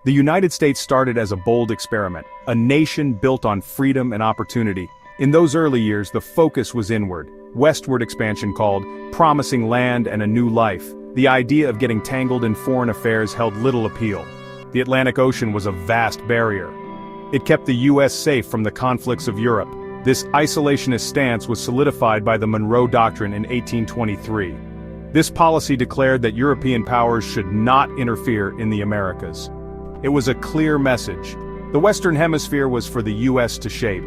The United States started as a bold experiment, a nation built on freedom and opportunity. In those early years, the focus was inward. Westward expansion called, promising land and a new life. The idea of getting tangled in foreign affairs held little appeal. The Atlantic Ocean was a vast barrier. It kept the U.S. safe from the conflicts of Europe. This isolationist stance was solidified by the Monroe Doctrine in 1823. This policy declared that European powers should not interfere in the Americas. It was a clear message. The Western Hemisphere was for the U.S. to shape.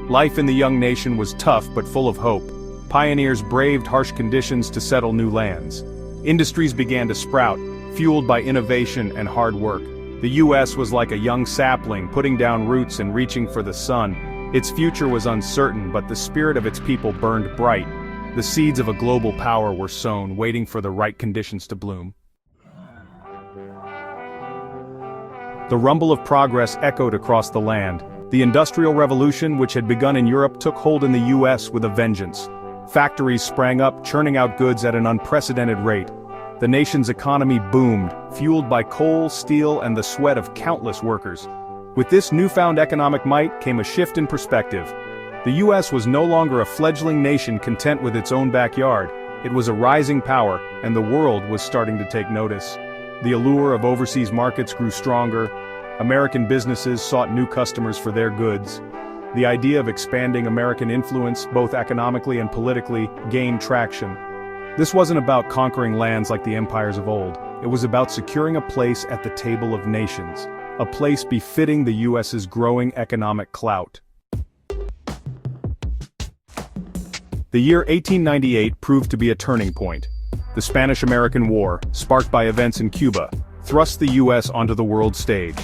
Life in the young nation was tough but full of hope. Pioneers braved harsh conditions to settle new lands. Industries began to sprout, fueled by innovation and hard work. The U.S. was like a young sapling putting down roots and reaching for the sun. Its future was uncertain, but the spirit of its people burned bright. The seeds of a global power were sown, waiting for the right conditions to bloom. The rumble of progress echoed across the land. The Industrial Revolution, which had begun in Europe, took hold in the U.S. with a vengeance. Factories sprang up, churning out goods at an unprecedented rate. The nation's economy boomed, fueled by coal, steel, and the sweat of countless workers. With this newfound economic might came a shift in perspective. The U.S. was no longer a fledgling nation content with its own backyard. It was a rising power, and the world was starting to take notice. The allure of overseas markets grew stronger. American businesses sought new customers for their goods. The idea of expanding American influence, both economically and politically, gained traction. This wasn't about conquering lands like the empires of old. It was about securing a place at the table of nations, a place befitting the U.S.'s growing economic clout. The year 1898 proved to be a turning point. The Spanish-American War, sparked by events in Cuba, thrust the U.S. onto the world stage.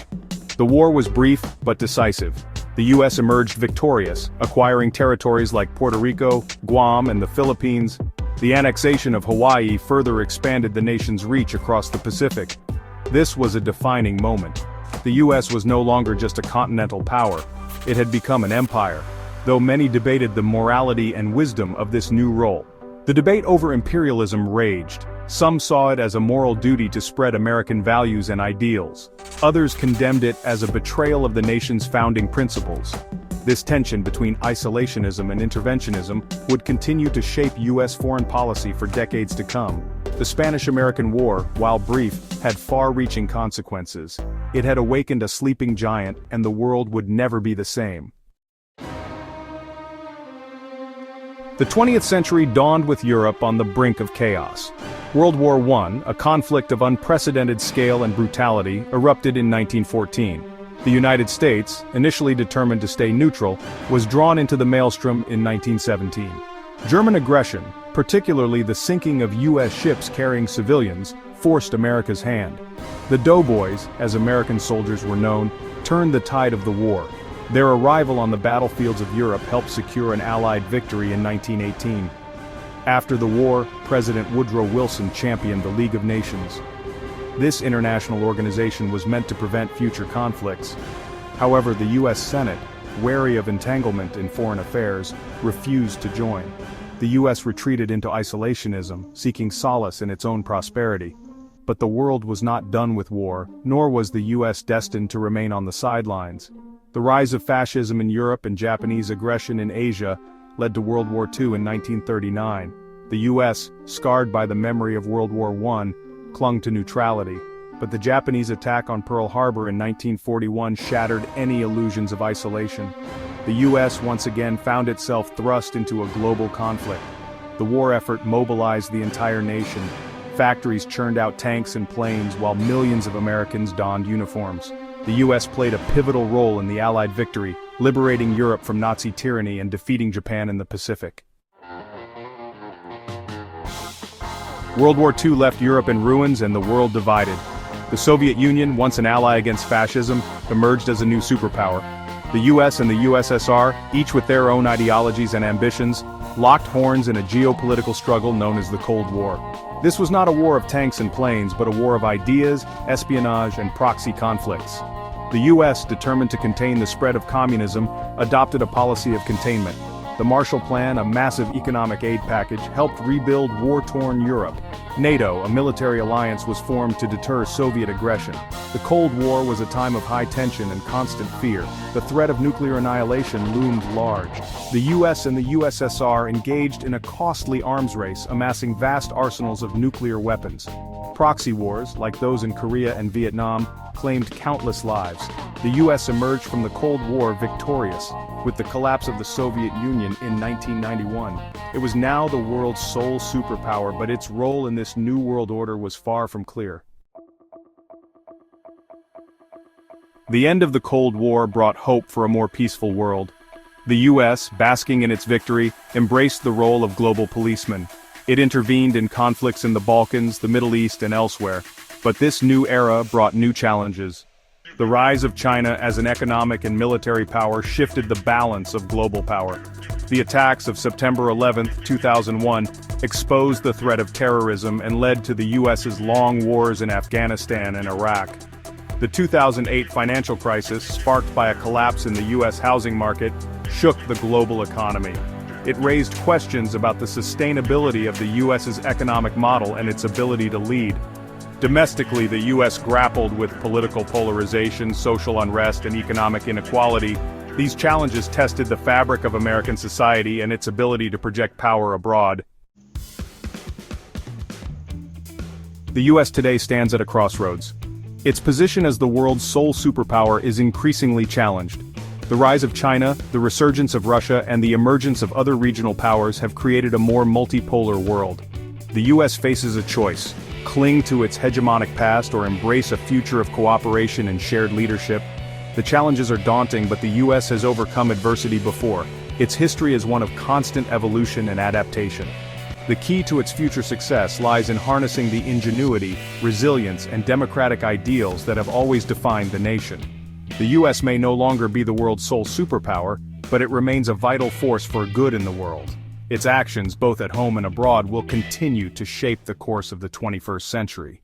The war was brief but decisive. The U.S. emerged victorious, acquiring territories like Puerto Rico, Guam, and the Philippines. The annexation of Hawaii further expanded the nation's reach across the Pacific. This was a defining moment. The U.S. was no longer just a continental power. It had become an empire, though many debated the morality and wisdom of this new role. The debate over imperialism raged. Some saw it as a moral duty to spread American values and ideals. Others condemned it as a betrayal of the nation's founding principles. This tension between isolationism and interventionism would continue to shape U.S. foreign policy for decades to come. The Spanish-American War, while brief, had far-reaching consequences. It had awakened a sleeping giant, and the world would never be the same. The 20th century dawned with Europe on the brink of chaos. World War I, a conflict of unprecedented scale and brutality, erupted in 1914. The United States, initially determined to stay neutral, was drawn into the maelstrom in 1917. German aggression, particularly the sinking of U.S. ships carrying civilians, forced America's hand. The Doughboys, as American soldiers were known, turned the tide of the war. Their arrival on the battlefields of Europe helped secure an Allied victory in 1918. After the war, President Woodrow Wilson championed the League of Nations. This international organization was meant to prevent future conflicts. However, the U.S. Senate, wary of entanglement in foreign affairs, refused to join. The U.S. retreated into isolationism, seeking solace in its own prosperity. But the world was not done with war, nor was the U.S. destined to remain on the sidelines. The rise of fascism in Europe and Japanese aggression in Asia led to World War II in 1939. The U.S., scarred by the memory of World War I, clung to neutrality. But the Japanese attack on Pearl Harbor in 1941 shattered any illusions of isolation. The U.S. once again found itself thrust into a global conflict. The war effort mobilized the entire nation. Factories churned out tanks and planes while millions of Americans donned uniforms. The U.S. played a pivotal role in the Allied victory, liberating Europe from Nazi tyranny and defeating Japan in the Pacific. World War II left Europe in ruins and the world divided. The Soviet Union, once an ally against fascism, emerged as a new superpower. The US and the USSR, each with their own ideologies and ambitions, locked horns in a geopolitical struggle known as the Cold War. This was not a war of tanks and planes, but a war of ideas, espionage, and proxy conflicts. The US, determined to contain the spread of communism, adopted a policy of containment. The Marshall Plan, a massive economic aid package, helped rebuild war-torn Europe. NATO, a military alliance, was formed to deter Soviet aggression. The Cold War was a time of high tension and constant fear. The threat of nuclear annihilation loomed large. The US and the USSR engaged in a costly arms race, amassing vast arsenals of nuclear weapons. Proxy wars, like those in Korea and Vietnam, claimed countless lives. The US emerged from the Cold War victorious, with the collapse of the Soviet Union in 1991. It was now the world's sole superpower, but its role in this new world order was far from clear. The end of the Cold War brought hope for a more peaceful world. The US, basking in its victory, embraced the role of global policeman. It intervened in conflicts in the Balkans, the Middle East, and elsewhere. But this new era brought new challenges. The rise of China as an economic and military power shifted the balance of global power. The attacks of September 11, 2001, exposed the threat of terrorism and led to the US's long wars in Afghanistan and Iraq. The 2008 financial crisis, sparked by a collapse in the US housing market, shook the global economy. It raised questions about the sustainability of the US's economic model and its ability to lead. Domestically, the US grappled with political polarization, social unrest, and economic inequality. These challenges tested the fabric of American society and its ability to project power abroad. The US today stands at a crossroads. Its position as the world's sole superpower is increasingly challenged. The rise of China, the resurgence of Russia, and the emergence of other regional powers have created a more multipolar world. The US faces a choice: cling to its hegemonic past or embrace a future of cooperation and shared leadership. The challenges are daunting, but the US has overcome adversity before. Its history is one of constant evolution and adaptation. The key to its future success lies in harnessing the ingenuity, resilience, and democratic ideals that have always defined the nation. The US may no longer be the world's sole superpower, but it remains a vital force for good in the world. Its actions, both at home and abroad, will continue to shape the course of the 21st century.